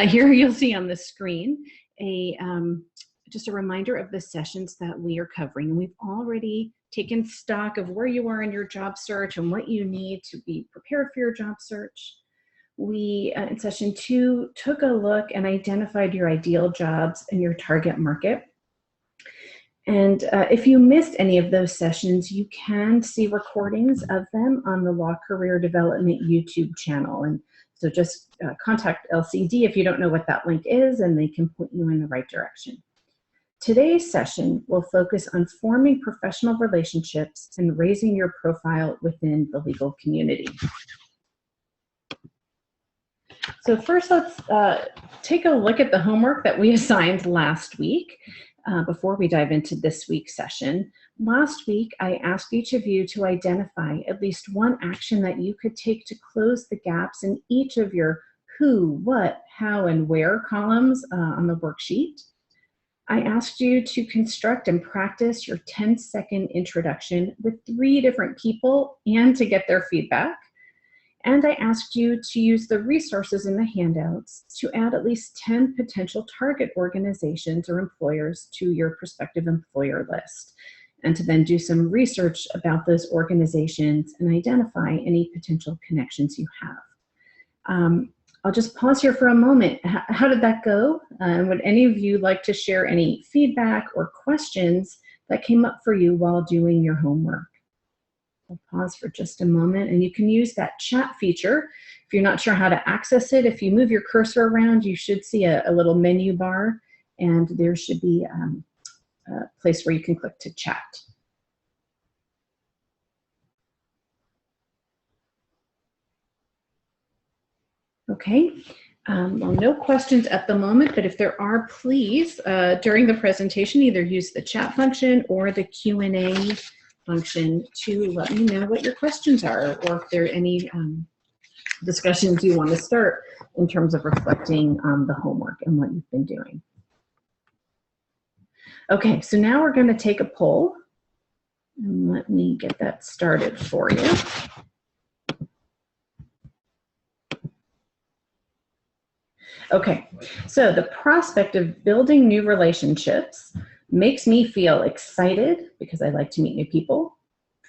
Here you'll see on the screen just a reminder of the sessions that we are covering. We've already taken stock of where you are in your job search and what you need to be prepared for your job search. We, in session 2, took a look and identified your ideal jobs and your target market. And if you missed any of those sessions, you can see recordings of them on the Law Career Development YouTube channel. And so just contact LCD if you don't know what that link is, and they can point you in the right direction. Today's session will focus on forming professional relationships and raising your profile within the legal community. So first, let's take a look at the homework that we assigned last week before we dive into this week's session. Last week, I asked each of you to identify at least one action that you could take to close the gaps in each of your who, what, how, and where columns on the worksheet. I asked you to construct and practice your 10-second introduction with 3 different people and to get their feedback. And I asked you to use the resources in the handouts to add at least 10 potential target organizations or employers to your prospective employer list, and to then do some research about those organizations and identify any potential connections you have. I'll just pause here for a moment. How did that go? Would any of you like to share any feedback or questions that came up for you while doing your homework? I'll pause for just a moment, and you can use that chat feature. If you're not sure how to access it, if you move your cursor around, you should see a little menu bar, and there should be a place where you can click to chat. Okay, well, no questions at the moment, but if there are, please, during the presentation, either use the chat function or the Q&A function to let me know what your questions are, or if there are any discussions you want to start in terms of reflecting on the homework and what you've been doing. Okay, so now we're going to take a poll, and let me get that started for you. Okay, so the prospect of building new relationships makes me feel excited because I like to meet new people.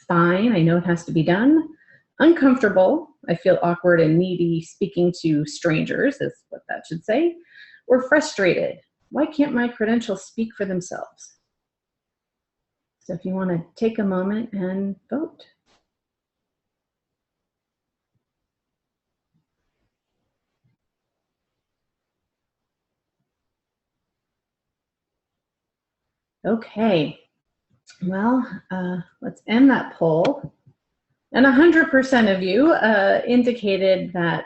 Fine, I know it has to be done. Uncomfortable, I feel awkward and needy speaking to strangers, is what that should say. Or frustrated, why can't my credentials speak for themselves? So if you want to take a moment and vote. Okay, well, let's end that poll. And 100% of you indicated that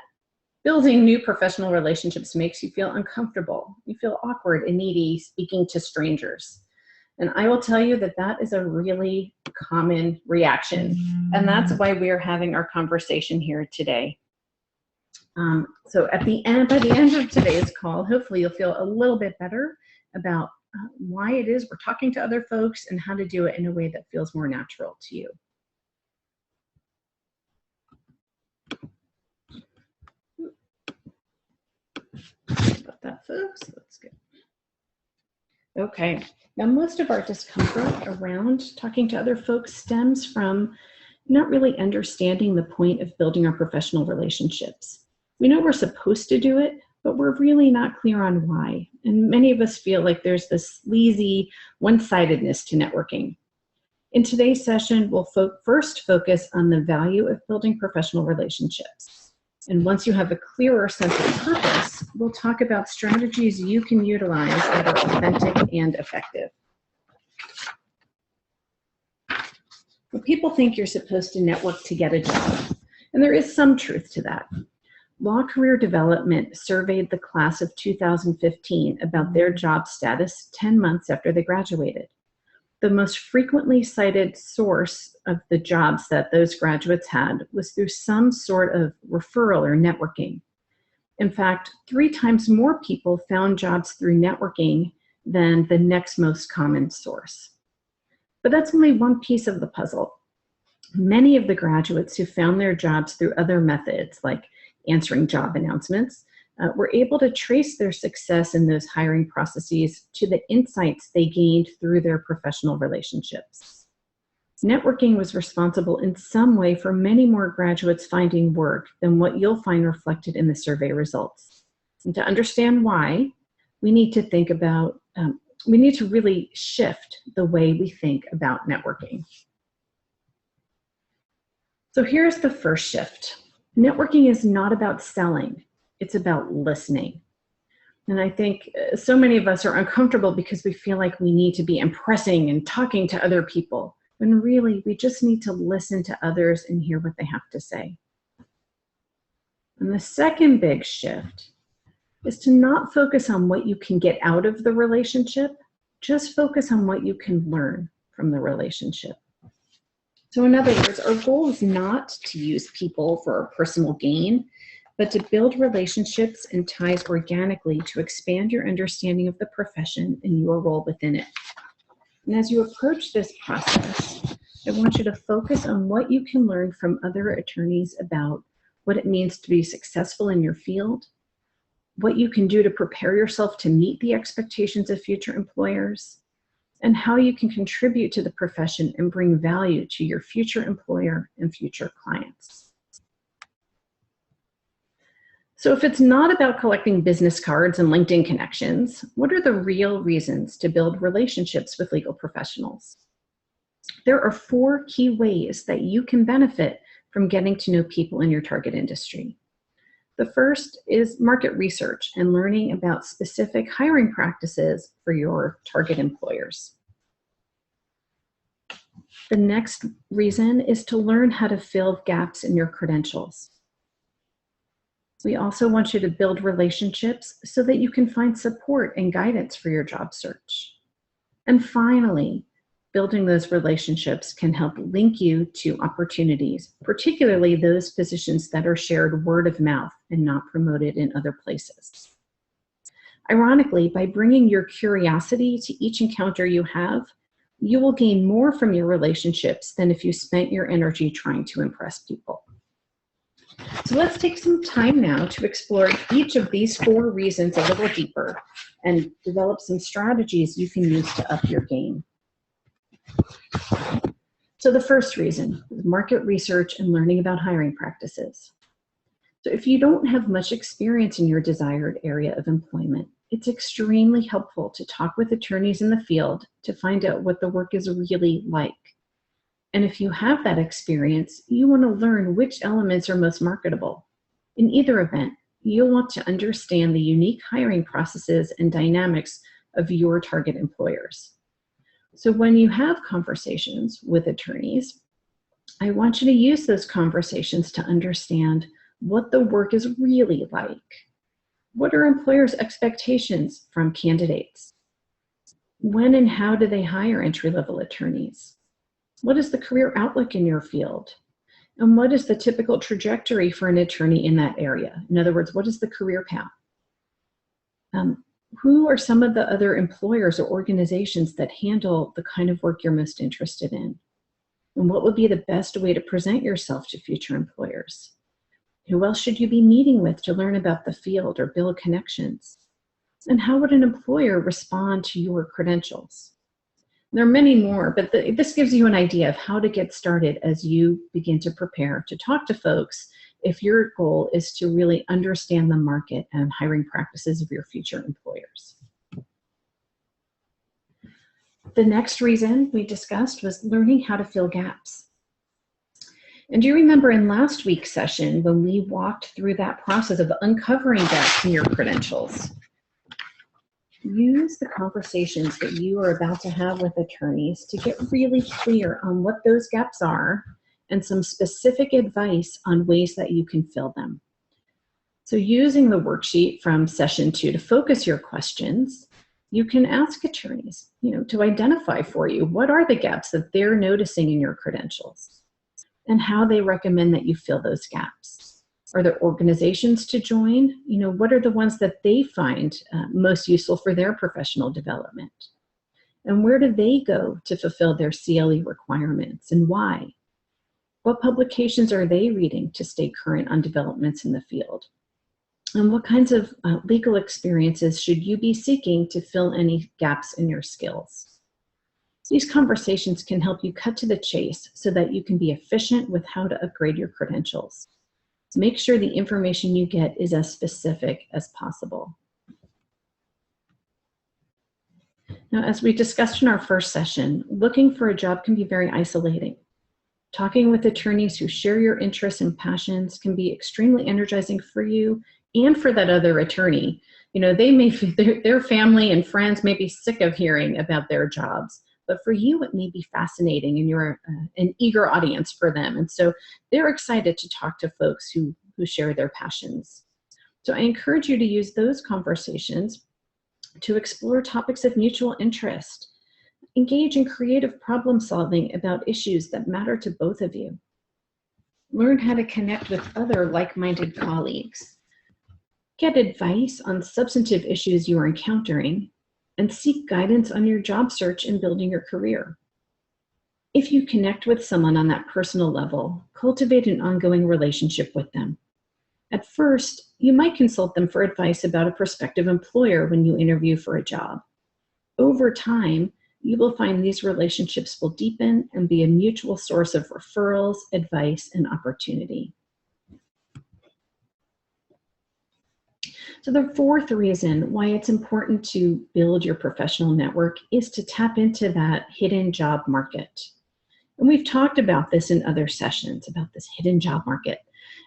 building new professional relationships makes you feel uncomfortable. You feel awkward and needy speaking to strangers. And I will tell you that that is a really common reaction. And that's why we're having our conversation here today. So by the end of today's call, hopefully you'll feel a little bit better about why it is we're talking to other folks and how to do it in a way that feels more natural to you. About that, folks. That's good. Okay. Now, most of our discomfort around talking to other folks stems from not really understanding the point of building our professional relationships. We know we're supposed to do it, but we're really not clear on why. And many of us feel like there's this sleazy one-sidedness to networking. In today's session, we'll first focus on the value of building professional relationships. And once you have a clearer sense of purpose, we'll talk about strategies you can utilize that are authentic and effective. Well, people think you're supposed to network to get a job, and there is some truth to that. Law Career Development surveyed the class of 2015 about their job status 10 months after they graduated. The most frequently cited source of the jobs that those graduates had was through some sort of referral or networking. In fact, 3 times more people found jobs through networking than the next most common source. But that's only one piece of the puzzle. Many of the graduates who found their jobs through other methods, like answering job announcements, were able to trace their success in those hiring processes to the insights they gained through their professional relationships. Networking was responsible in some way for many more graduates finding work than what you'll find reflected in the survey results. And to understand why, we need to think about, we need to really shift the way we think about networking. So here's the first shift. Networking is not about selling, it's about listening. And I think so many of us are uncomfortable because we feel like we need to be impressing and talking to other people, when really we just need to listen to others and hear what they have to say. And the second big shift is to not focus on what you can get out of the relationship, just focus on what you can learn from the relationship. So in other words, our goal is not to use people for personal gain, but to build relationships and ties organically to expand your understanding of the profession and your role within it. And as you approach this process, I want you to focus on what you can learn from other attorneys about what it means to be successful in your field, what you can do to prepare yourself to meet the expectations of future employers, and how you can contribute to the profession and bring value to your future employer and future clients. So if it's not about collecting business cards and LinkedIn connections, what are the real reasons to build relationships with legal professionals? There are 4 key ways that you can benefit from getting to know people in your target industry. The first is market research and learning about specific hiring practices for your target employers. The next reason is to learn how to fill gaps in your credentials. We also want you to build relationships so that you can find support and guidance for your job search. And finally, building those relationships can help link you to opportunities, particularly those positions that are shared word of mouth and not promoted in other places. Ironically, by bringing your curiosity to each encounter you have, you will gain more from your relationships than if you spent your energy trying to impress people. So let's take some time now to explore each of these 4 reasons a little deeper and develop some strategies you can use to up your game. So the first reason is market research and learning about hiring practices. So if you don't have much experience in your desired area of employment, it's extremely helpful to talk with attorneys in the field to find out what the work is really like. And if you have that experience, you want to learn which elements are most marketable. In either event, you'll want to understand the unique hiring processes and dynamics of your target employers. So when you have conversations with attorneys, I want you to use those conversations to understand what the work is really like. What are employers' expectations from candidates? When and how do they hire entry-level attorneys? What is the career outlook in your field? And what is the typical trajectory for an attorney in that area? In other words, what is the career path? Who are some of the other employers or organizations that handle the kind of work you're most interested in? And what would be the best way to present yourself to future employers? Who else should you be meeting with to learn about the field or build connections? And how would an employer respond to your credentials? There are many more, but this gives you an idea of how to get started as you begin to prepare to talk to folks if your goal is to really understand the market and hiring practices of your future employers. The next reason we discussed was learning how to fill gaps. And do you remember in last week's session when we walked through that process of uncovering gaps in your credentials? Use the conversations that you are about to have with attorneys to get really clear on what those gaps are and some specific advice on ways that you can fill them. So using the worksheet from session 2 to focus your questions, you can ask attorneys, to identify for you what are the gaps that they're noticing in your credentials and how they recommend that you fill those gaps. Are there organizations to join? What are the ones that they find most useful for their professional development? And where do they go to fulfill their CLE requirements and why? What publications are they reading to stay current on developments in the field? And what kinds of legal experiences should you be seeking to fill any gaps in your skills? These conversations can help you cut to the chase so that you can be efficient with how to upgrade your credentials. Make sure the information you get is as specific as possible. Now, as we discussed in our first session, looking for a job can be very isolating. Talking with attorneys who share your interests and passions can be extremely energizing for you and for that other attorney. You know, they may, their family and friends may be sick of hearing about their jobs, but for you, it may be fascinating and you're an eager audience for them. And so they're excited to talk to folks who share their passions. So I encourage you to use those conversations to explore topics of mutual interest. Engage in creative problem solving about issues that matter to both of you. Learn how to connect with other like-minded colleagues. Get advice on substantive issues you are encountering, and seek guidance on your job search and building your career. If you connect with someone on that personal level, cultivate an ongoing relationship with them. At first, you might consult them for advice about a prospective employer when you interview for a job. Over time, you will find these relationships will deepen and be a mutual source of referrals, advice, and opportunity. So the fourth reason why it's important to build your professional network is to tap into that hidden job market. And we've talked about this in other sessions, about this hidden job market.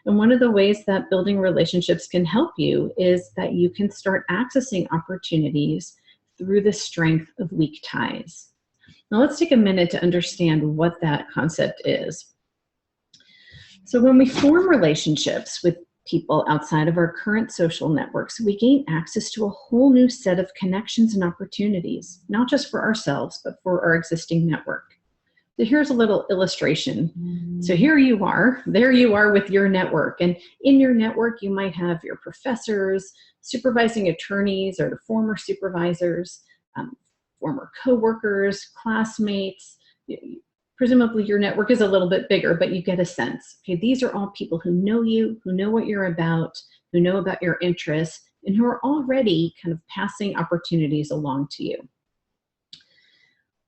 And one of the ways that building relationships can help you is that you can start accessing opportunities through the strength of weak ties. Now let's take a minute to understand what that concept is. So when we form relationships with people outside of our current social networks, we gain access to a whole new set of connections and opportunities, not just for ourselves, but for our existing network. So here's a little illustration. So here you are, there you are with your network. And in your network, you might have your professors, supervising attorneys, or the former supervisors, former coworkers, classmates. Presumably your network is a little bit bigger, but you get a sense. Okay, these are all people who know you, who know what you're about, who know about your interests, and who are already kind of passing opportunities along to you.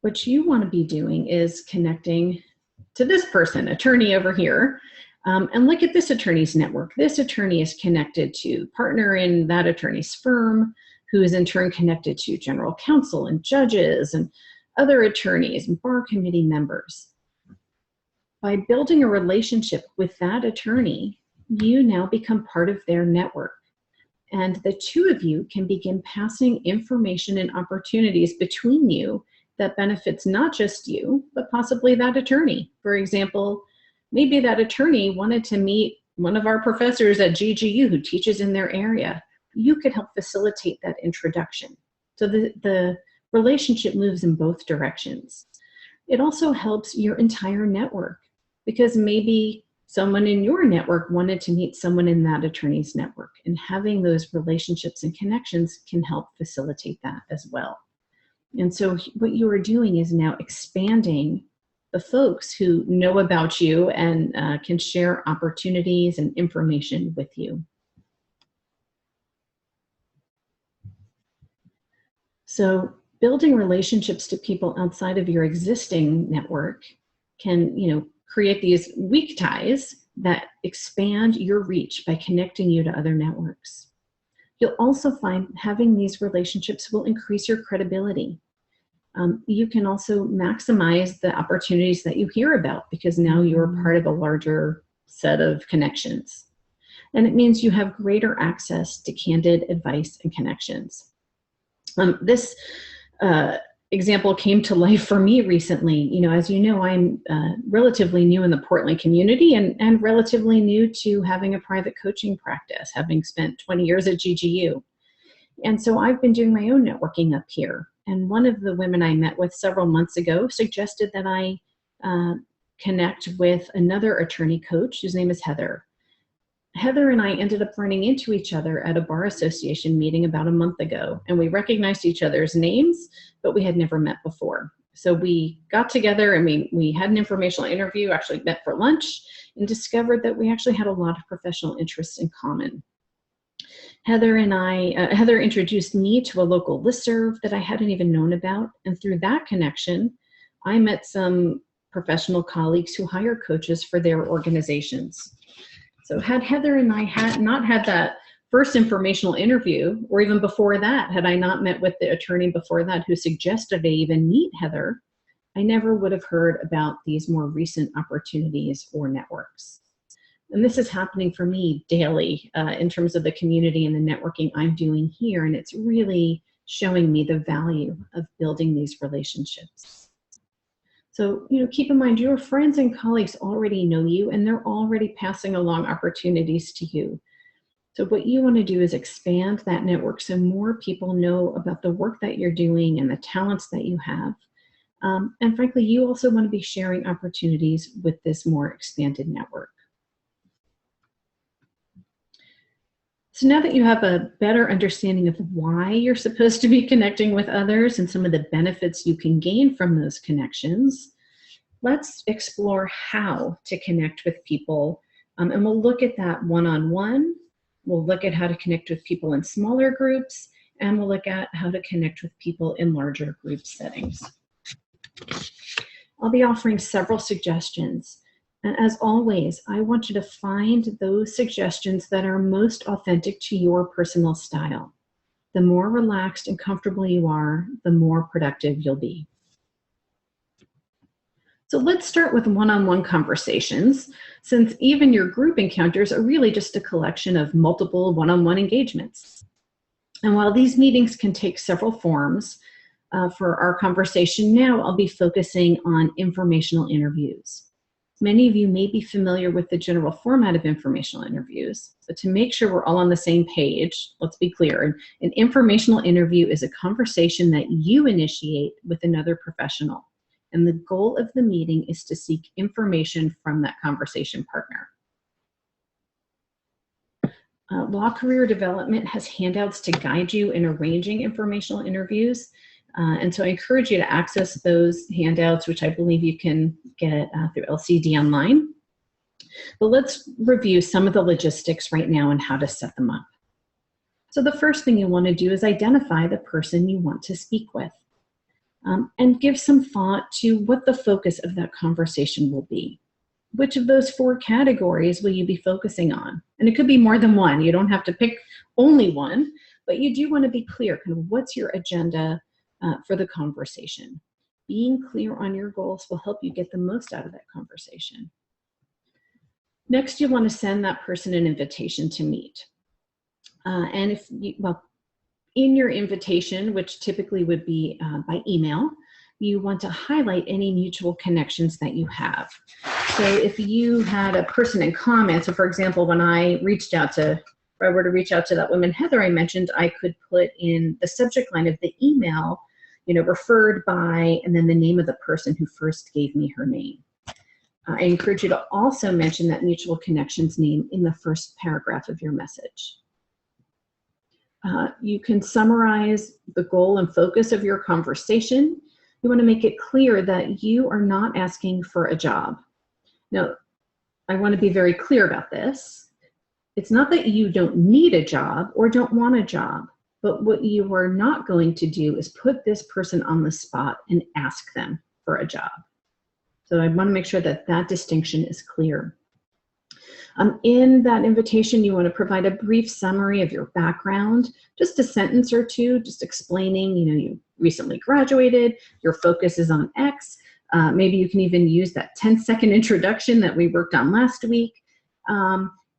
What you want to be doing is connecting to this person, attorney over here, and look at this attorney's network. This attorney is connected to partner in that attorney's firm, who is in turn connected to general counsel and judges and other attorneys and bar committee members. By building a relationship with that attorney, you now become part of their network. And the two of you can begin passing information and opportunities between you that benefits not just you, but possibly that attorney. For example, maybe that attorney wanted to meet one of our professors at GGU who teaches in their area. You could help facilitate that introduction. So the relationship moves in both directions. It also helps your entire network, because maybe someone in your network wanted to meet someone in that attorney's network, and having those relationships and connections can help facilitate that as well. And so what you are doing is now expanding the folks who know about you and can share opportunities and information with you. So building relationships to people outside of your existing network can, create these weak ties that expand your reach by connecting you to other networks. You'll also find having these relationships will increase your credibility. You can also maximize the opportunities that you hear about, because now you're part of a larger set of connections. And it means you have greater access to candid advice and connections. This example came to life for me recently. As you know, I'm relatively new in the Portland community and relatively new to having a private coaching practice, having spent 20 years at GGU. And so I've been doing my own networking up here. And one of the women I met with several months ago suggested that I connect with another attorney coach whose name is Heather. Heather and I ended up running into each other at a bar association meeting about a month ago, and we recognized each other's names, but we had never met before. So we got together and we had an informational interview, actually met for lunch, and discovered that we actually had a lot of professional interests in common. Heather introduced me to a local listserv that I hadn't even known about. And through that connection, I met some professional colleagues who hire coaches for their organizations. So had Heather and I not had that first informational interview, or even before that, had I not met with the attorney before that who suggested I even meet Heather, I never would have heard about these more recent opportunities or networks. And this is happening for me daily in terms of the community and the networking I'm doing here. And it's really showing me the value of building these relationships. So, keep in mind, your friends and colleagues already know you, and they're already passing along opportunities to you. So what you want to do is expand that network so more people know about the work that you're doing and the talents that you have. And frankly, you also want to be sharing opportunities with this more expanded network. So now that you have a better understanding of why you're supposed to be connecting with others and some of the benefits you can gain from those connections, let's explore how to connect with people. And we'll look at that one-on-one. We'll look at how to connect with people in smaller groups, and we'll look at how to connect with people in larger group settings. I'll be offering several suggestions. And as always, I want you to find those suggestions that are most authentic to your personal style. The more relaxed and comfortable you are, the more productive you'll be. So let's start with one-on-one conversations, since even your group encounters are really just a collection of multiple one-on-one engagements. And while these meetings can take several forms, for our conversation now, I'll be focusing on informational interviews. Many of you may be familiar with the general format of informational interviews, but to make sure we're all on the same page, let's be clear. An informational interview is a conversation that you initiate with another professional, and the goal of the meeting is to seek information from that conversation partner. Law Career Development has handouts to guide you in arranging informational interviews. And so I encourage you to access those handouts, which I believe you can get through LCD online. But let's review some of the logistics right now and how to set them up. So the first thing you want to do is identify the person you want to speak with, and give some thought to what the focus of that conversation will be. Which of those 4 categories will you be focusing on? And it could be more than one. You don't have to pick only one, but you do want to be clear, kind of what's your agenda for the conversation. Being clear on your goals will help you get the most out of that conversation. Next, you want to send that person an invitation to meet. And if you, in your invitation, which typically would be by email, you want to highlight any mutual connections that you have. So if you had a person in common, so for example, when I reached out to, if I were to reach out to that woman, Heather, I mentioned, I could put in the subject line of the email, referred by, and then the name of the person who first gave me her name. I encourage you to also mention that mutual connection's name in the first paragraph of your message. You can summarize the goal and focus of your conversation. You want to make it clear that you are not asking for a job. Now, I want to be very clear about this. It's not that you don't need a job or don't want a job, but what you are not going to do is put this person on the spot and ask them for a job. So I want to make sure that that distinction is clear. In that invitation, you want to provide a brief summary of your background, just a sentence or two, just explaining, you recently graduated, your focus is on X. Maybe you can even use that 10-second introduction that we worked on last week.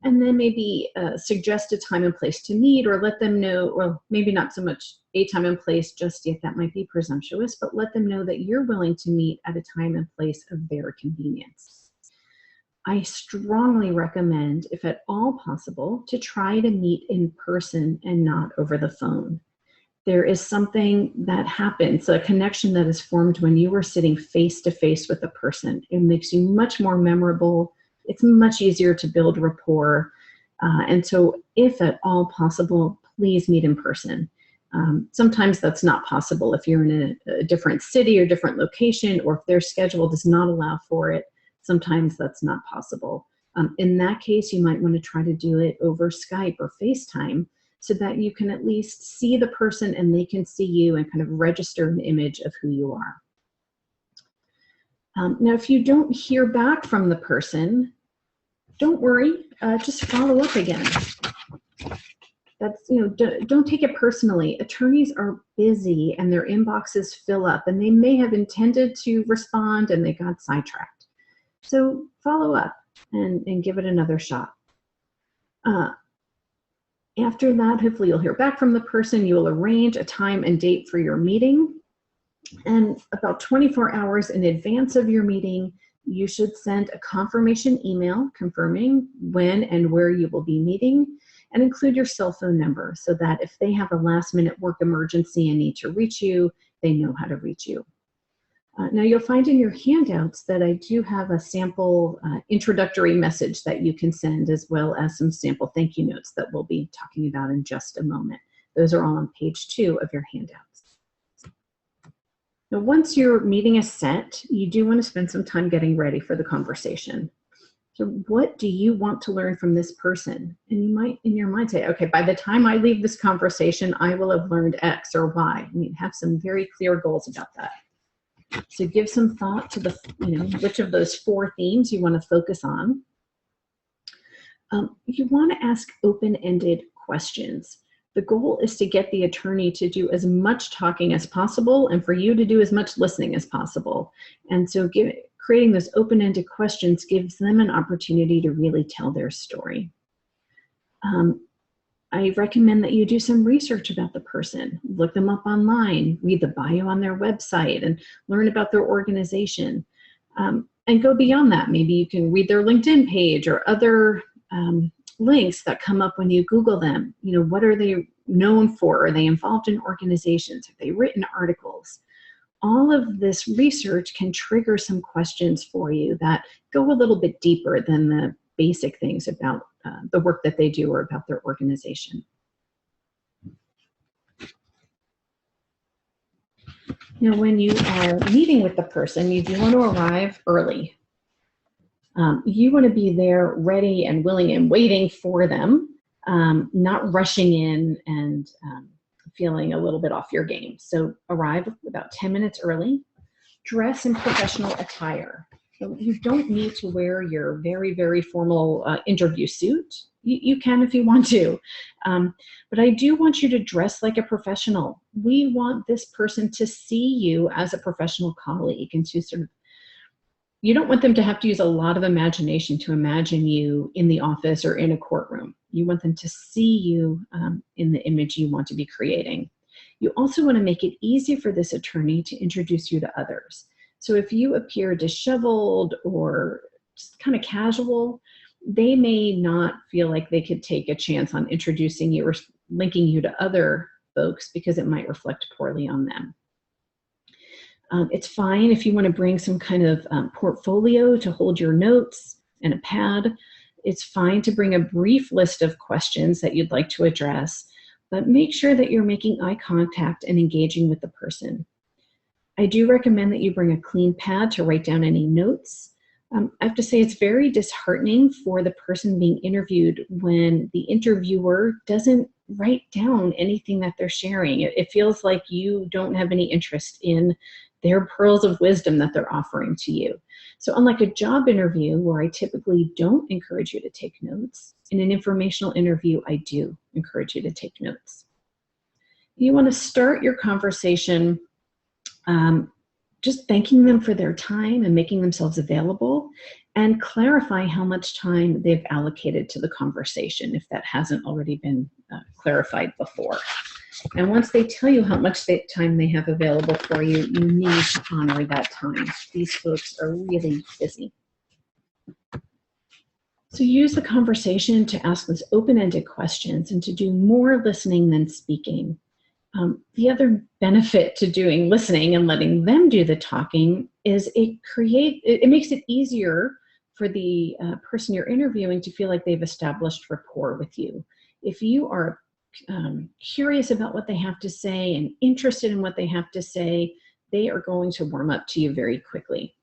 And then maybe suggest a time and place to meet, or let them know, or maybe not so much a time and place just yet, that might be presumptuous, but let them know that you're willing to meet at a time and place of their convenience. I strongly recommend, if at all possible, to try to meet in person and not over the phone. There is something that happens, a connection that is formed when you are sitting face to face with a person. It makes you much more memorable. It's much easier to build rapport. And so if at all possible, please meet in person. Sometimes that's not possible if you're in a different city or different location, or if their schedule does not allow for it. Sometimes that's not possible. In that case, you might want to try to do it over Skype or FaceTime, so that you can at least see the person and they can see you and kind of register an image of who you are. Now, if you don't hear back from the person, don't worry, just follow up again. That's, don't take it personally. Attorneys are busy and their inboxes fill up, and they may have intended to respond and they got sidetracked. So follow up and give it another shot. After that, hopefully you'll hear back from the person. You will arrange a time and date for your meeting. And about 24 hours in advance of your meeting, you should send a confirmation email confirming when and where you will be meeting, and include your cell phone number so that if they have a last-minute work emergency and need to reach you, they know how to reach you. Now, you'll find in your handouts that I do have a sample introductory message that you can send, as well as some sample thank you notes that we'll be talking about in just a moment. Those are all on page 2 of your handouts. Now, once your meeting is set, you do want to spend some time getting ready for the conversation. So what do you want to learn from this person? And you might, in your mind, say, okay, by the time I leave this conversation, I will have learned X or Y. I mean, have some very clear goals about that. So give some thought to the, which of those 4 themes you want to focus on. You want to ask open-ended questions. The goal is to get the attorney to do as much talking as possible and for you to do as much listening as possible. And so creating those open-ended questions gives them an opportunity to really tell their story. I recommend that you do some research about the person. Look them up online, read the bio on their website, and learn about their organization. And go beyond that. Maybe you can read their LinkedIn page or other links that come up when you Google them. What are they known for? Are they involved in organizations? Have they written articles? All of this research can trigger some questions for you that go a little bit deeper than the basic things about the work that they do or about their organization. Now, when you are meeting with the person, you do want to arrive early. You want to be there ready and willing and waiting for them, not rushing in and feeling a little bit off your game. So arrive about 10 minutes early. Dress in professional attire. So you don't need to wear your very, very formal interview suit. You can if you want to. But I do want you to dress like a professional. We want this person to see you as a professional colleague and to sort of, you don't want them to have to use a lot of imagination to imagine you in the office or in a courtroom. You want them to see you in the image you want to be creating. You also want to make it easy for this attorney to introduce you to others. So if you appear disheveled or just kind of casual, they may not feel like they could take a chance on introducing you or linking you to other folks because it might reflect poorly on them. It's fine if you want to bring some kind of portfolio to hold your notes and a pad. It's fine to bring a brief list of questions that you'd like to address, but make sure that you're making eye contact and engaging with the person. I do recommend that you bring a clean pad to write down any notes. I have to say it's very disheartening for the person being interviewed when the interviewer doesn't write down anything that they're sharing. It feels like you don't have any interest in their pearls of wisdom that they're offering to you. So unlike a job interview where I typically don't encourage you to take notes, in an informational interview, I do encourage you to take notes. You want to start your conversation just thanking them for their time and making themselves available, and clarify how much time they've allocated to the conversation if that hasn't already been clarified before. And once they tell you how much time they have available for you, you need to honor that time. These folks are really busy. So use the conversation to ask those open-ended questions and to do more listening than speaking. The other benefit to doing listening and letting them do the talking is it makes it easier for the person you're interviewing to feel like they've established rapport with you. If you are curious about what they have to say and interested in what they have to say, they are going to warm up to you very quickly.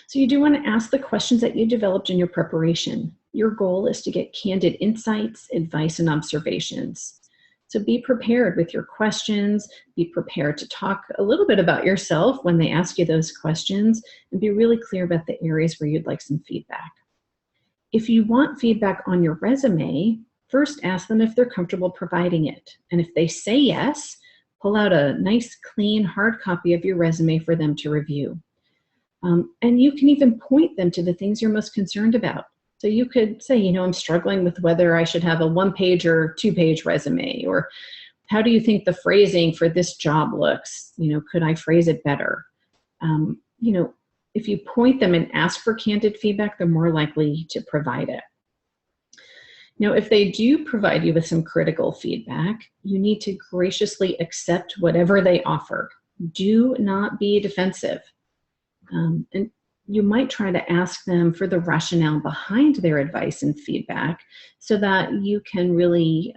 So you do want to ask the questions that you developed in your preparation. Your goal is to get candid insights, advice, and observations. So be prepared with your questions, be prepared to talk a little bit about yourself when they ask you those questions, and be really clear about the areas where you'd like some feedback. If you want feedback on your resume, first ask them if they're comfortable providing it. And if they say yes, pull out a nice, clean, hard copy of your resume for them to review. And you can even point them to the things you're most concerned about. So you could say, I'm struggling with whether I should have a 1-page or 2-page resume, or how do you think the phrasing for this job looks? Could I phrase it better? If you point them and ask for candid feedback, they're more likely to provide it. Now, if they do provide you with some critical feedback, you need to graciously accept whatever they offer. Do not be defensive. And you might try to ask them for the rationale behind their advice and feedback so that you can really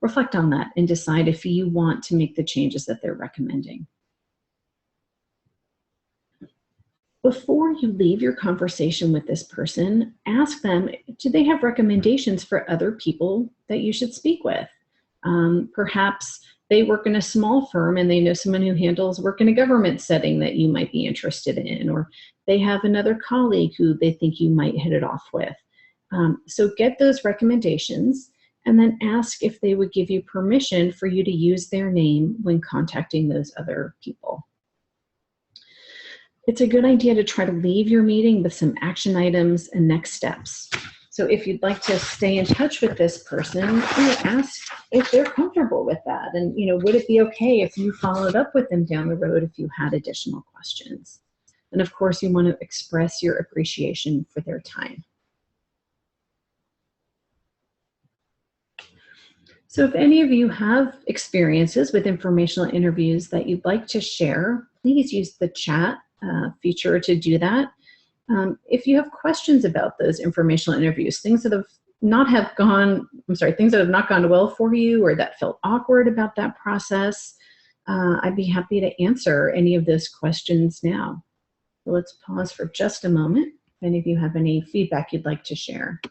reflect on that and decide if you want to make the changes that they're recommending. Before you leave your conversation with this person, ask them, do they have recommendations for other people that you should speak with? Perhaps they work in a small firm and they know someone who handles work in a government setting that you might be interested in, or they have another colleague who they think you might hit it off with. So get those recommendations and then ask if they would give you permission for you to use their name when contacting those other people. It's a good idea to try to leave your meeting with some action items and next steps. So if you'd like to stay in touch with this person, ask if they're comfortable with that. And, would it be okay if you followed up with them down the road if you had additional questions? And of course, you want to express your appreciation for their time. So if any of you have experiences with informational interviews that you'd like to share, please use the chat feature to do that. If you have questions about those informational interviews, things that have not gone well for you or that felt awkward about that process, I'd be happy to answer any of those questions now. So let's pause for just a moment if any of you have any feedback you'd like to share.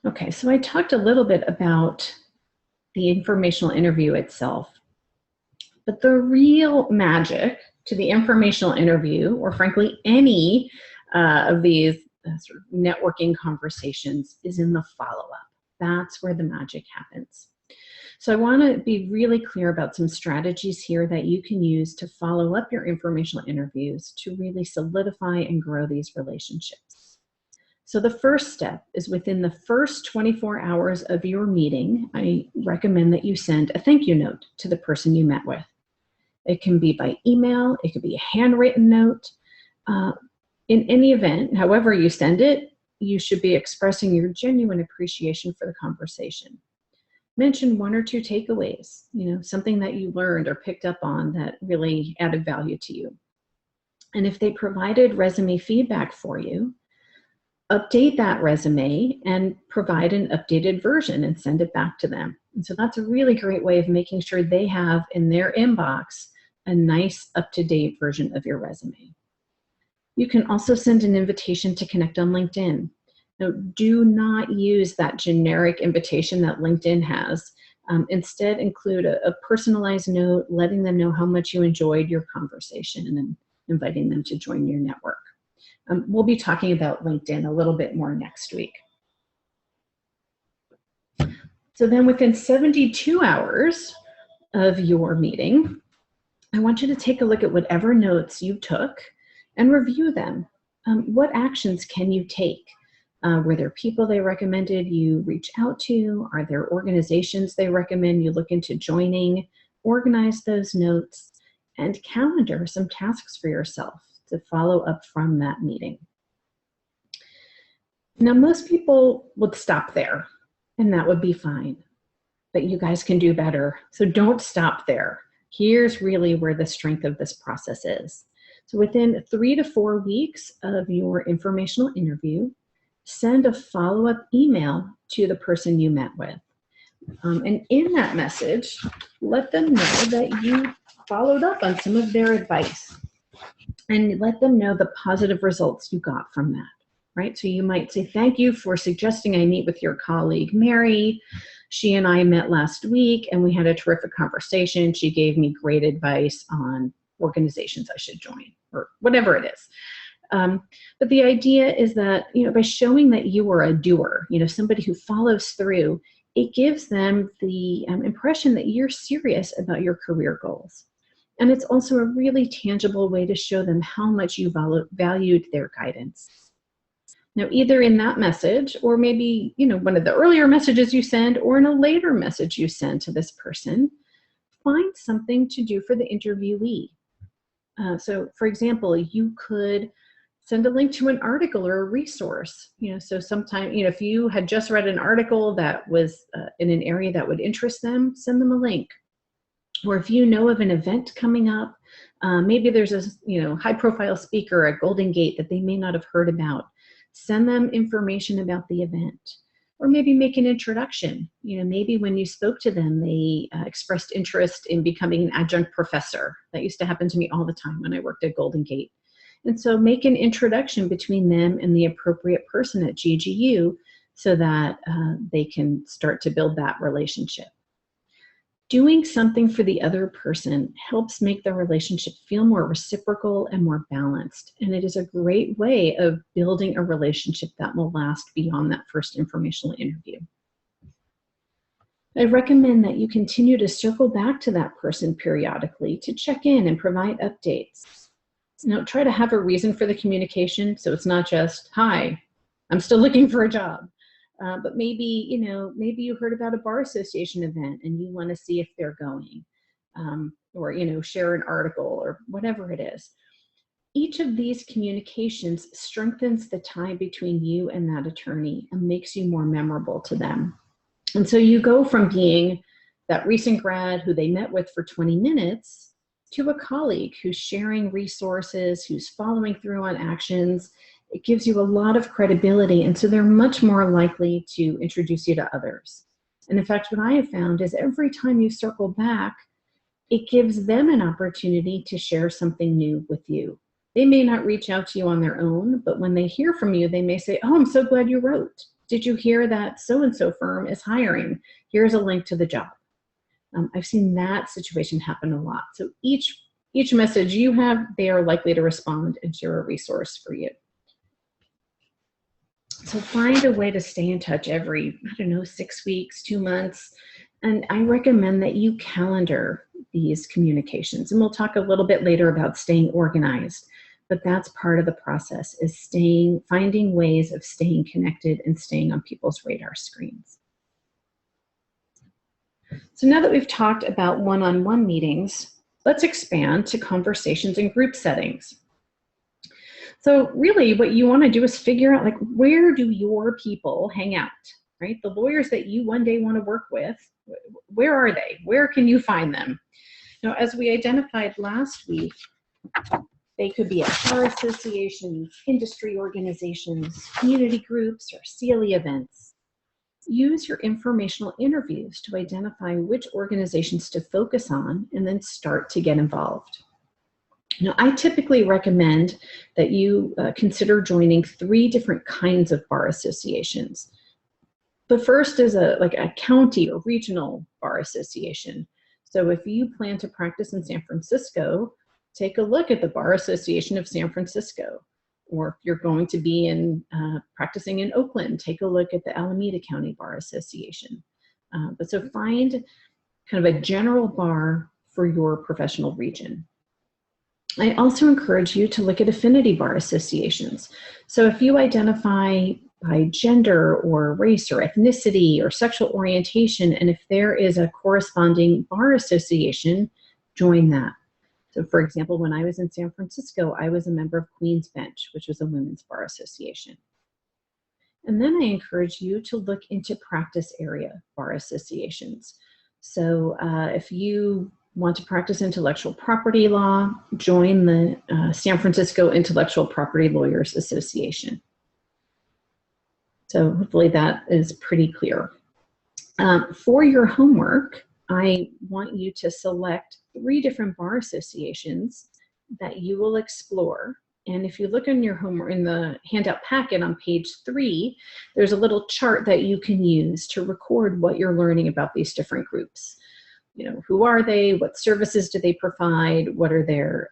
Okay, so I talked a little bit about the informational interview itself, but the real magic to the informational interview, or frankly any of these sort of networking conversations, is in the follow-up. That's where the magic happens. So I want to be really clear about some strategies here that you can use to follow up your informational interviews to really solidify and grow these relationships. So the first step is within the first 24 hours of your meeting, I recommend that you send a thank you note to the person you met with. It can be by email, it could be a handwritten note. In any event, however you send it, you should be expressing your genuine appreciation for the conversation. Mention 1 or 2 takeaways, something that you learned or picked up on that really added value to you. And if they provided resume feedback for you, update that resume and provide an updated version and send it back to them. And so that's a really great way of making sure they have in their inbox a nice up-to-date version of your resume. You can also send an invitation to connect on LinkedIn. Now, do not use that generic invitation that LinkedIn has. Instead, include a personalized note letting them know how much you enjoyed your conversation and inviting them to join your network. We'll be talking about LinkedIn a little bit more next week. So then within 72 hours of your meeting, I want you to take a look at whatever notes you took and review them. What actions can you take? Were there people they recommended you reach out to? Are there organizations they recommend you look into joining? Organize those notes and calendar some tasks for yourself to follow up from that meeting. Now, most people would stop there, and that would be fine. But you guys can do better, so don't stop there. Here's really where the strength of this process is. So within 3 to 4 weeks of your informational interview, send a follow-up email to the person you met with. And in that message, let them know that you followed up on some of their advice, and let them know the positive results you got from that, right? So you might say, thank you for suggesting I meet with your colleague, Mary. She and I met last week and we had a terrific conversation. She gave me great advice on organizations I should join, or whatever it is. But the idea is that, by showing that you are a doer, somebody who follows through, it gives them the impression that you're serious about your career goals. And it's also a really tangible way to show them how much you valued their guidance. Now, either in that message, or maybe, one of the earlier messages you send, or in a later message you send to this person, find something to do for the interviewee. So, for example, you could send a link to an article or a resource. So sometime, if you had just read an article that was in an area that would interest them, send them a link. Or if you know of an event coming up, maybe there's a high-profile speaker at Golden Gate that they may not have heard about, send them information about the event. Or maybe make an introduction. Maybe when you spoke to them, they expressed interest in becoming an adjunct professor. That used to happen to me all the time when I worked at Golden Gate. And so make an introduction between them and the appropriate person at GGU so that they can start to build that relationship. Doing something for the other person helps make the relationship feel more reciprocal and more balanced. And it is a great way of building a relationship that will last beyond that first informational interview. I recommend that you continue to circle back to that person periodically to check in and provide updates. Try to have a reason for the communication, so it's not just, hi, I'm still looking for a job. But maybe you heard about a bar association event and you want to see if they're going, or, share an article or whatever it is. Each of these communications strengthens the tie between you and that attorney and makes you more memorable to them. And so you go from being that recent grad who they met with for 20 minutes to a colleague who's sharing resources, who's following through on actions. It gives you a lot of credibility, and so they're much more likely to introduce you to others. And in fact, what I have found is every time you circle back, it gives them an opportunity to share something new with you. They may not reach out to you on their own, but when they hear from you, they may say, oh, I'm so glad you wrote. Did you hear that so-and-so firm is hiring? Here's a link to the job. I've seen that situation happen a lot. So each message you have, they are likely to respond and share a resource for you. So find a way to stay in touch every, 6 weeks, 2 months. And I recommend that you calendar these communications. And we'll talk a little bit later about staying organized. But that's part of the process, is finding ways of staying connected and staying on people's radar screens. So now that we've talked about one-on-one meetings, let's expand to conversations in group settings. So really what you want to do is figure out, where do your people hang out, right? The lawyers that you one day want to work with, where are they? Where can you find them? As we identified last week, they could be at bar associations, industry organizations, community groups, or CLE events. Use your informational interviews to identify which organizations to focus on and then start to get involved. I typically recommend that you consider joining 3 different kinds of bar associations. The first is a county or regional bar association. So if you plan to practice in San Francisco, take a look at the Bar Association of San Francisco. Or if you're going to be practicing in Oakland, take a look at the Alameda County Bar Association. But so find kind of a general bar for your professional region. I also encourage you to look at affinity bar associations. So if you identify by gender or race or ethnicity or sexual orientation, and if there is a corresponding bar association, join that. So for example, when I was in San Francisco, I was a member of Queen's Bench, which was a women's bar association. And then I encourage you to look into practice area bar associations. So if you want to practice intellectual property law, join the San Francisco Intellectual Property Lawyers Association. So hopefully that is pretty clear. For your homework, I want you to select 3 different bar associations that you will explore. And if you look in your homework in the handout packet on page 3, there's a little chart that you can use to record what you're learning about these different groups. You know, who are they? What services do they provide? What are their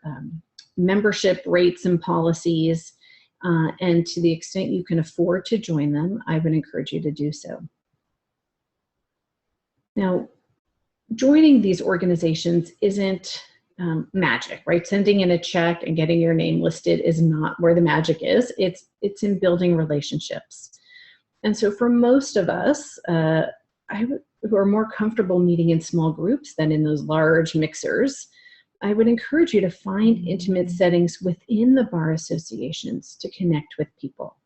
membership rates and policies? And to the extent you can afford to join them, I would encourage you to do so. Now, joining these organizations isn't magic, right? Sending in a check and getting your name listed is not where the magic is. It's in building relationships. And so for most of us who are more comfortable meeting in small groups than in those large mixers, I would encourage you to find intimate settings within the bar associations to connect with people.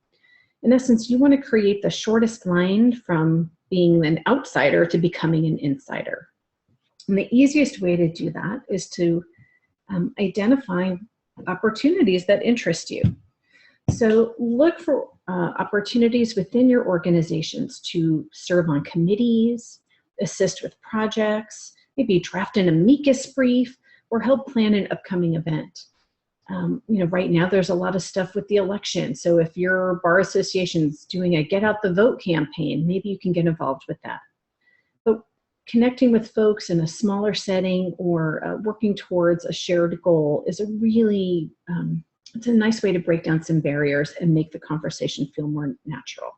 In essence, you want to create the shortest line from being an outsider to becoming an insider. And the easiest way to do that is to identify opportunities that interest you. So look for opportunities within your organizations to serve on committees, assist with projects, maybe draft an amicus brief, or help plan an upcoming event. You know, right now there's a lot of stuff with the election. So if your bar association's doing a get out the vote campaign, maybe you can get involved with that. But connecting with folks in a smaller setting or working towards a shared goal is a really, it's a nice way to break down some barriers and make the conversation feel more natural.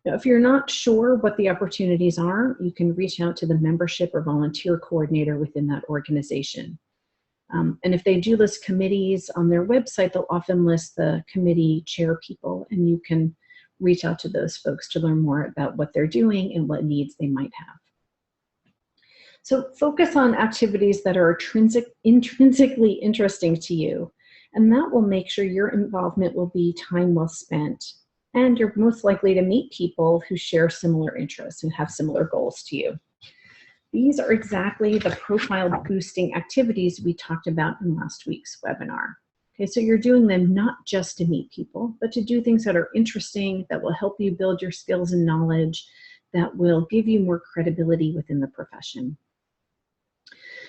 Now, if you're not sure what the opportunities are, you can reach out to the membership or volunteer coordinator within that organization. And if they do list committees on their website, they'll often list the committee chair people, and you can reach out to those folks to learn more about what they're doing and what needs they might have. So focus on activities that are intrinsically interesting to you, and that will make sure your involvement will be time well spent, and you're most likely to meet people who share similar interests and have similar goals to you. These are exactly the profile boosting activities we talked about in last week's webinar. Okay, so you're doing them not just to meet people, but to do things that are interesting, that will help you build your skills and knowledge, that will give you more credibility within the profession.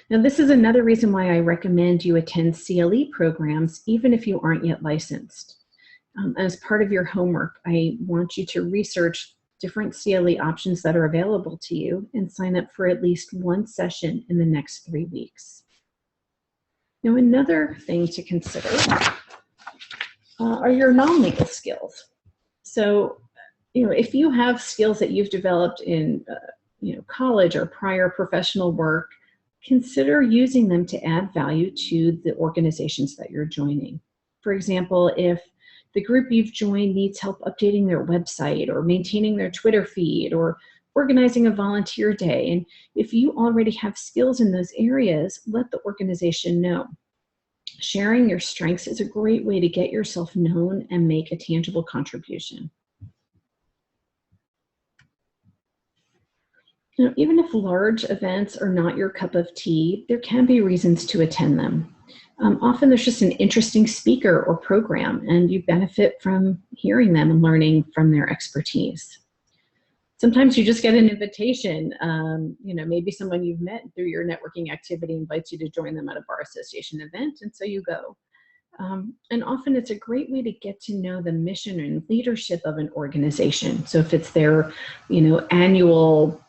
Now, this is another reason why I recommend you attend CLE programs, even if you aren't yet licensed. As part of your homework, I want you to research different CLE options that are available to you and sign up for at least one session in the next 3 weeks. Now, another thing to consider are your non-legal skills. So, you know, if you have skills that you've developed in college or prior professional work, consider using them to add value to the organizations that you're joining. For example, if the group you've joined needs help updating their website or maintaining their Twitter feed or organizing a volunteer day, and if you already have skills in those areas, let the organization know. Sharing your strengths is a great way to get yourself known and make a tangible contribution. Now, even if large events are not your cup of tea, there can be reasons to attend them. Often there's just an interesting speaker or program, and you benefit from hearing them and learning from their expertise. Sometimes you just get an invitation. Maybe someone you've met through your networking activity invites you to join them at a bar association event, and so you go. And often it's a great way to get to know the mission and leadership of an organization. So if it's their, annual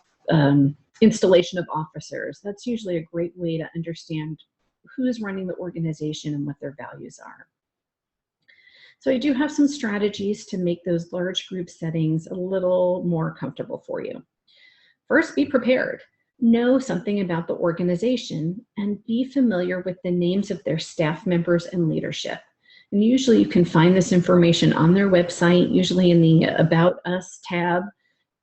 installation of officers, that's usually a great way to understand who's running the organization and what their values are. So I do have some strategies to make those large group settings a little more comfortable for you. First, be prepared. Know something about the organization and be familiar with the names of their staff members and leadership. And usually you can find this information on their website, usually in the About Us tab.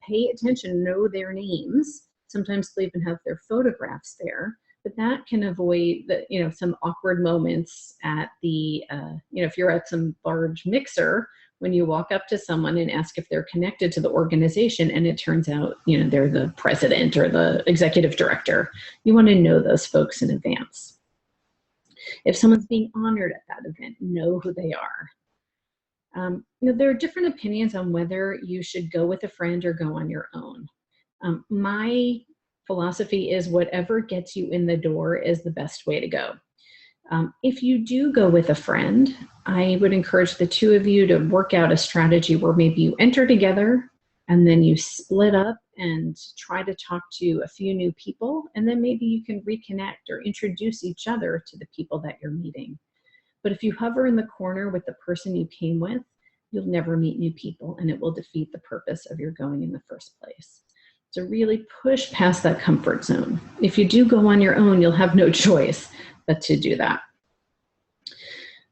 Pay attention, know their names. Sometimes they'll even have their photographs there. But that can avoid some awkward moments at the, if you're at some large mixer, when you walk up to someone and ask if they're connected to the organization and it turns out, they're the president or the executive director. You want to know those folks in advance. If someone's being honored at that event, know who they are. There are different opinions on whether you should go with a friend or go on your own. My philosophy is whatever gets you in the door is the best way to go. If you do go with a friend, I would encourage the two of you to work out a strategy where maybe you enter together and then you split up and try to talk to a few new people, and then maybe you can reconnect or introduce each other to the people that you're meeting. But if you hover in the corner with the person you came with, you'll never meet new people, and it will defeat the purpose of your going in the first place. So really push past that comfort zone. If you do go on your own, you'll have no choice but to do that.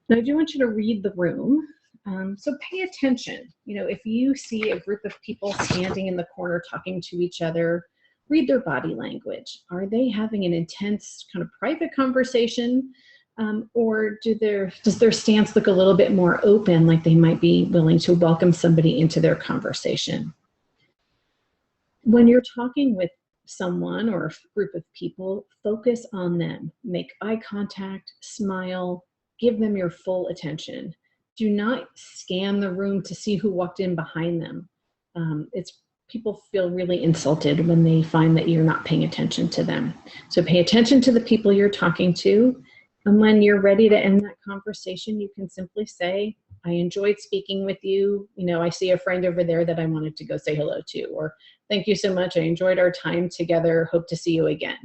Now, I do want you to read the room. So pay attention. You know, if you see a group of people standing in the corner talking to each other, read their body language. Are they having an intense kind of private conversation? Or does their stance look a little bit more open, like they might be willing to welcome somebody into their conversation? When you're talking with someone or a group of people, focus on them. Make eye contact, smile, give them your full attention. Do not scan the room to see who walked in behind them. People feel really insulted when they find that you're not paying attention to them. So pay attention to the people you're talking to. And when you're ready to end that conversation, you can simply say, I enjoyed speaking with you. You know, I see a friend over there that I wanted to go say hello to, or thank you so much. I enjoyed our time together. Hope to see you again.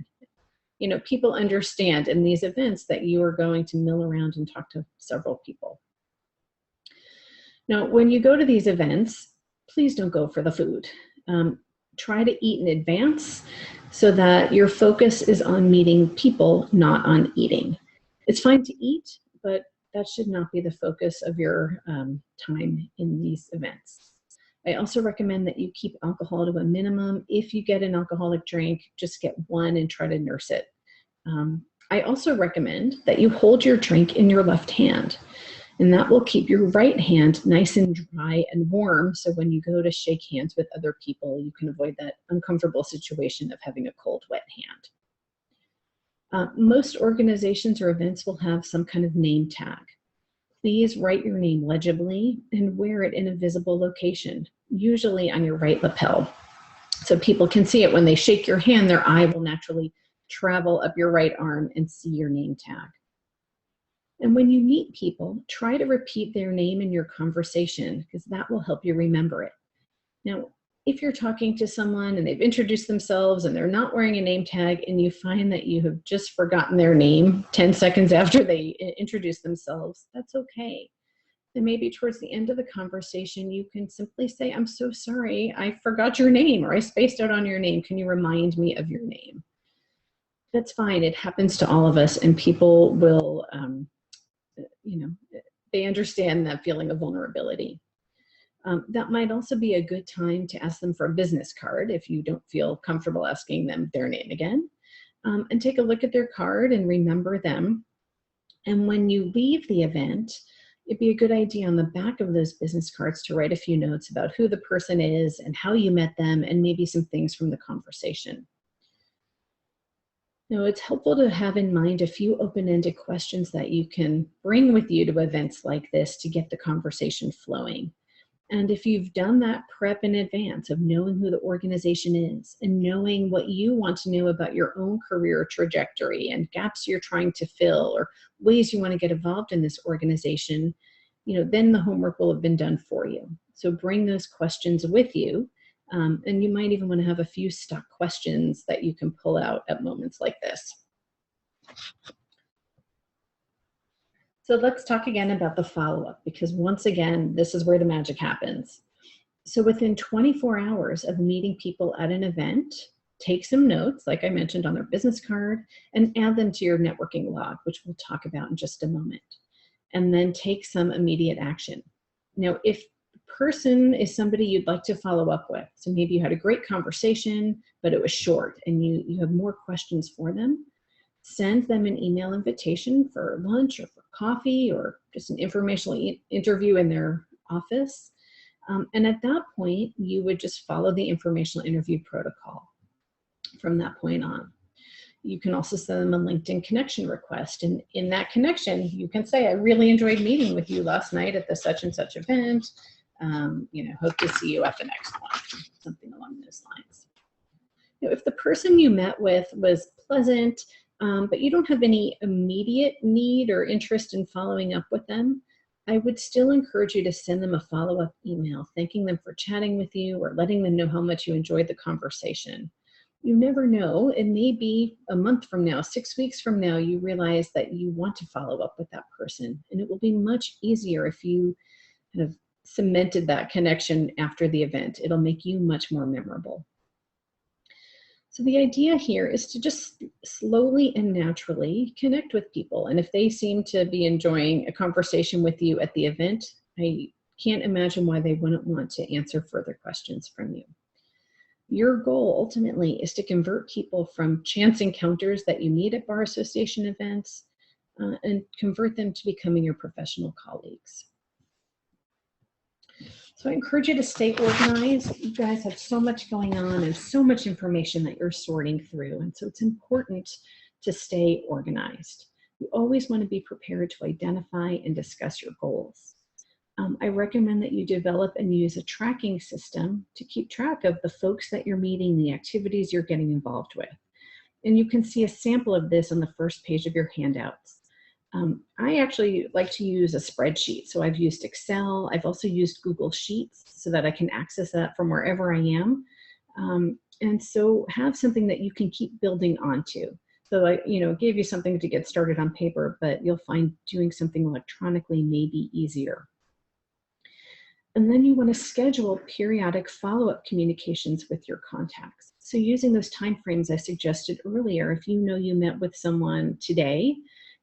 You know, people understand in these events that you are going to mill around and talk to several people. Now, when you go to these events, please don't go for the food. Try to eat in advance so that your focus is on meeting people, not on eating. It's fine to eat, but that should not be the focus of your time in these events. I also recommend that you keep alcohol to a minimum. If you get an alcoholic drink, just get one and try to nurse it. I also recommend that you hold your drink in your left hand, and that will keep your right hand nice and dry and warm, so when you go to shake hands with other people, you can avoid that uncomfortable situation of having a cold, wet hand. Most organizations or events will have some kind of name tag. Please write your name legibly and wear it in a visible location, usually on your right lapel. So people can see it when they shake your hand, their eye will naturally travel up your right arm and see your name tag. And when you meet people, try to repeat their name in your conversation, because that will help you remember it. Now, if you're talking to someone and they've introduced themselves and they're not wearing a name tag, and you find that you have just forgotten their name 10 seconds after they introduce themselves, that's okay. And maybe towards the end of the conversation, you can simply say, I'm so sorry, I forgot your name, or I spaced out on your name. Can you remind me of your name? That's fine. It happens to all of us, and people will, they understand that feeling of vulnerability. That might also be a good time to ask them for a business card if you don't feel comfortable asking them their name again. And take a look at their card and remember them. And when you leave the event, it'd be a good idea on the back of those business cards to write a few notes about who the person is and how you met them, and maybe some things from the conversation. Now, it's helpful to have in mind a few open-ended questions that you can bring with you to events like this to get the conversation flowing. And if you've done that prep in advance of knowing who the organization is and knowing what you want to know about your own career trajectory and gaps you're trying to fill or ways you want to get involved in this organization, then the homework will have been done for you. So bring those questions with you. And you might even want to have a few stock questions that you can pull out at moments like this. So let's talk again about the follow-up, because once again, this is where the magic happens. So within 24 hours of meeting people at an event, take some notes, like I mentioned, on their business card, and add them to your networking log, which we'll talk about in just a moment. And then take some immediate action. Now, if person is somebody you'd like to follow up with. So maybe you had a great conversation, but it was short and you have more questions for them. Send them an email invitation for lunch or for coffee or just an informational interview in their office. And at that point, you would just follow the informational interview protocol from that point on. You can also send them a LinkedIn connection request. And in that connection, you can say, I really enjoyed meeting with you last night at the such and such event. Hope to see you at the next one, something along those lines. If the person you met with was pleasant, but you don't have any immediate need or interest in following up with them, I would still encourage you to send them a follow-up email, thanking them for chatting with you or letting them know how much you enjoyed the conversation. You never know, it may be a month from now, 6 weeks from now, you realize that you want to follow up with that person. And it will be much easier if you kind of cemented that connection after the event. It'll make you much more memorable. So the idea here is to just slowly and naturally connect with people. And if they seem to be enjoying a conversation with you at the event, I can't imagine why they wouldn't want to answer further questions from you. Your goal ultimately is to convert people from chance encounters that you meet at bar association events and convert them to becoming your professional colleagues. So I encourage you to stay organized. You guys have so much going on and so much information that you're sorting through. And so it's important to stay organized. You always want to be prepared to identify and discuss your goals. I recommend that you develop and use a tracking system to keep track of the folks that you're meeting, the activities you're getting involved with. And you can see a sample of this on the first page of your handouts. I actually like to use a spreadsheet. So I've used Excel. I've also used Google Sheets so that I can access that from wherever I am. And so have something that you can keep building onto. So I gave you something to get started on paper, but you'll find doing something electronically may be easier. And then you want to schedule periodic follow-up communications with your contacts. So using those timeframes I suggested earlier, if you know you met with someone today,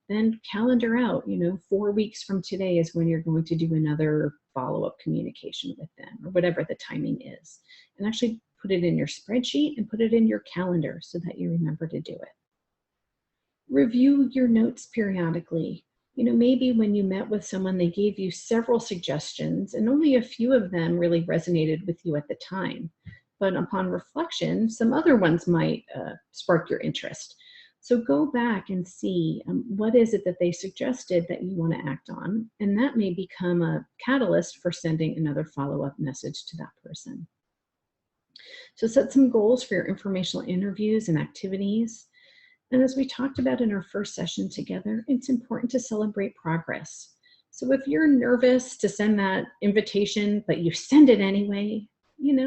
then calendar out, 4 weeks from today is when you're going to do another follow-up communication with them, or whatever the timing is. And actually put it in your spreadsheet and put it in your calendar so that you remember to do it. Review your notes periodically. Maybe when you met with someone, they gave you several suggestions and only a few of them really resonated with you at the time. But upon reflection, some other ones might spark your interest. So go back and see what is it that they suggested that you want to act on, and that may become a catalyst for sending another follow-up message to that person. So set some goals for your informational interviews and activities. And as we talked about in our first session together, it's important to celebrate progress. So if you're nervous to send that invitation, but you send it anyway,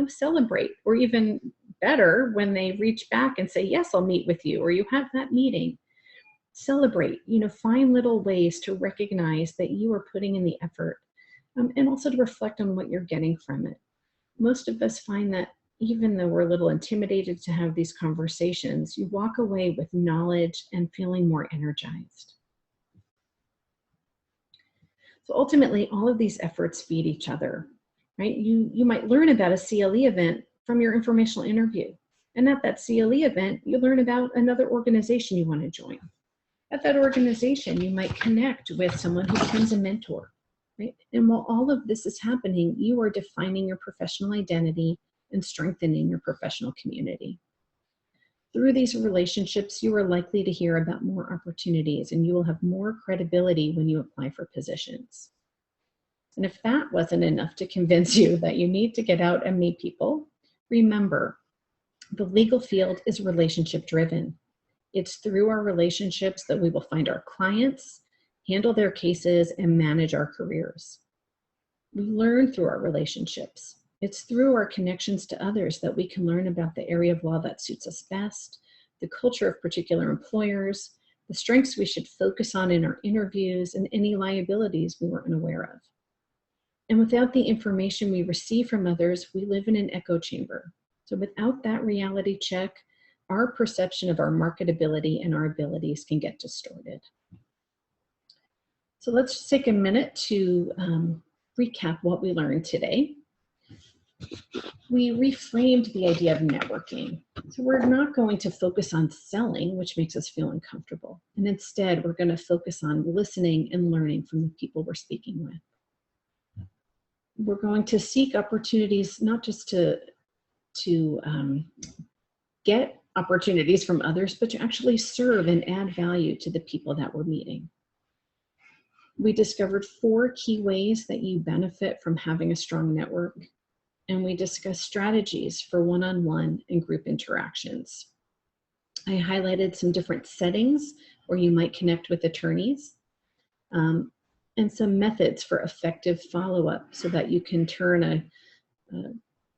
celebrate, or even better, when they reach back and say, yes, I'll meet with you, or you have that meeting. Celebrate, find little ways to recognize that you are putting in the effort, and also to reflect on what you're getting from it. Most of us find that even though we're a little intimidated to have these conversations, you walk away with knowledge and feeling more energized. So ultimately, all of these efforts feed each other, right? You might learn about a CLE event from your informational interview. And at that CLE event, you learn about another organization you want to join. At that organization, you might connect with someone who becomes a mentor, right? And while all of this is happening, you are defining your professional identity and strengthening your professional community. Through these relationships, you are likely to hear about more opportunities and you will have more credibility when you apply for positions. And if that wasn't enough to convince you that you need to get out and meet people, remember, the legal field is relationship driven. It's through our relationships that we will find our clients, handle their cases, and manage our careers. We learn through our relationships. It's through our connections to others that we can learn about the area of law that suits us best, the culture of particular employers, the strengths we should focus on in our interviews, and any liabilities we weren't aware of. And without the information we receive from others, we live in an echo chamber. So without that reality check, our perception of our marketability and our abilities can get distorted. So let's just take a minute to recap what we learned today. We reframed the idea of networking. So we're not going to focus on selling, which makes us feel uncomfortable. And instead, we're going to focus on listening and learning from the people we're speaking with. We're going to seek opportunities, not just to get opportunities from others, but to actually serve and add value to the people that we're meeting. We discovered 4 key ways that you benefit from having a strong network. and we discuss strategies for one-on-one and group interactions. I highlighted some different settings where you might connect with attorneys, and some methods for effective follow-up so that you can turn a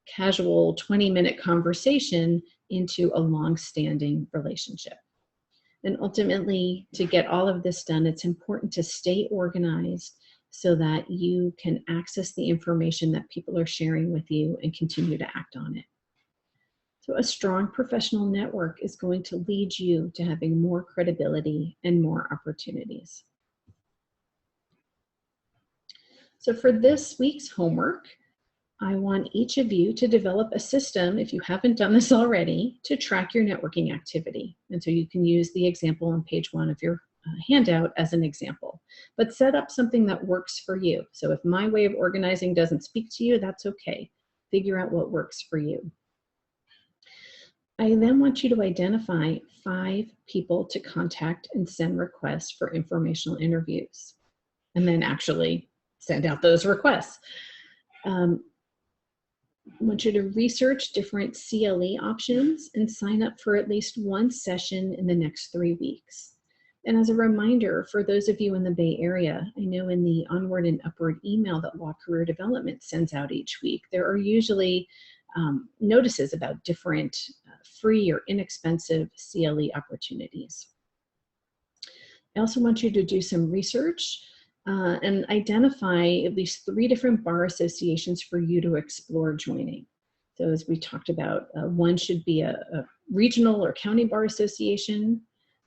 casual 20-minute conversation into a long-standing relationship. And ultimately, to get all of this done, it's important to stay organized so that you can access the information that people are sharing with you and continue to act on it. So a strong professional network is going to lead you to having more credibility and more opportunities. So for this week's homework, I want each of you to develop a system, if you haven't done this already, to track your networking activity. And so you can use the example on page 1 of your handout as an example, but set up something that works for you. So if my way of organizing doesn't speak to you, that's okay. Figure out what works for you. I then want you to identify 5 people to contact and send requests for informational interviews, and then actually send out those requests. I want you to research different CLE options and sign up for at least 1 session in the next 3 weeks. And as a reminder, for those of you in the Bay Area, I know in the Onward and Upward email that Law Career Development sends out each week, there are usually notices about different free or inexpensive CLE opportunities. I also want you to do some research and identify at least 3 different bar associations for you to explore joining. So as we talked about, one should be a regional or county bar association,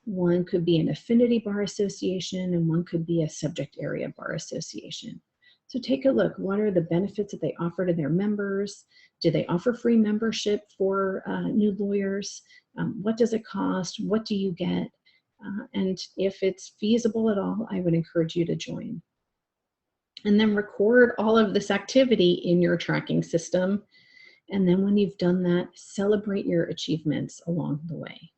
one could be an affinity bar association, and one could be a subject area bar association. So take a look. What are the benefits that they offer to their members? Do they offer free membership for new lawyers? What does it cost? What do you get? And if it's feasible at all, I would encourage you to join. And then record all of this activity in your tracking system. And then when you've done that, celebrate your achievements along the way.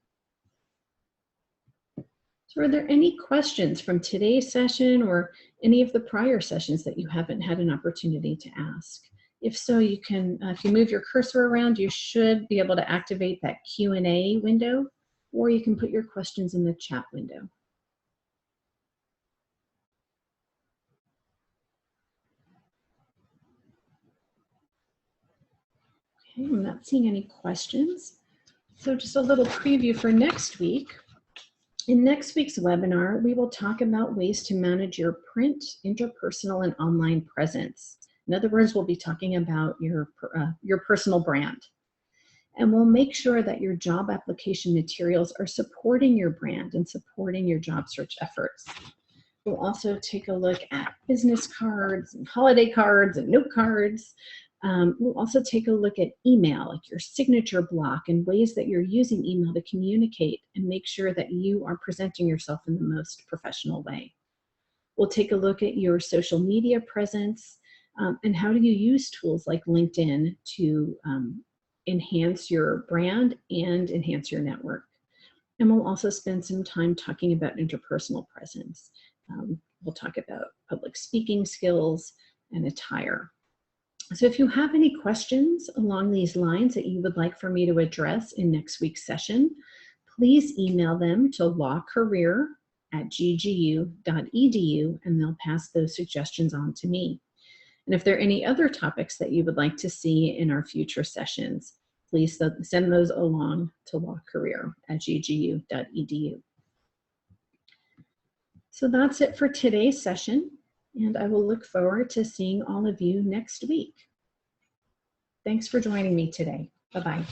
So are there any questions from today's session or any of the prior sessions that you haven't had an opportunity to ask? If so, you can, if you move your cursor around, you should be able to activate that Q&A window, or you can put your questions in the chat window. Okay, I'm not seeing any questions. So just a little preview for next week. In next week's webinar, we will talk about ways to manage your print, interpersonal, and online presence. In other words, we'll be talking about your personal brand. And we'll make sure that your job application materials are supporting your brand and supporting your job search efforts. We'll also take a look at business cards and holiday cards and note cards. We'll also take a look at email, like your signature block, and ways that you're using email to communicate and make sure that you are presenting yourself in the most professional way. We'll take a look at your social media presence and how do you use tools like LinkedIn to enhance your brand and enhance your network. And we'll also spend some time talking about interpersonal presence. We'll talk about public speaking skills and attire. So if you have any questions along these lines that you would like for me to address in next week's session, please email them to lawcareer@ggu.edu and they'll pass those suggestions on to me. And if there are any other topics that you would like to see in our future sessions, please send those along to lawcareer@ggu.edu. So that's it for today's session, and I will look forward to seeing all of you next week. Thanks for joining me today. Bye-bye.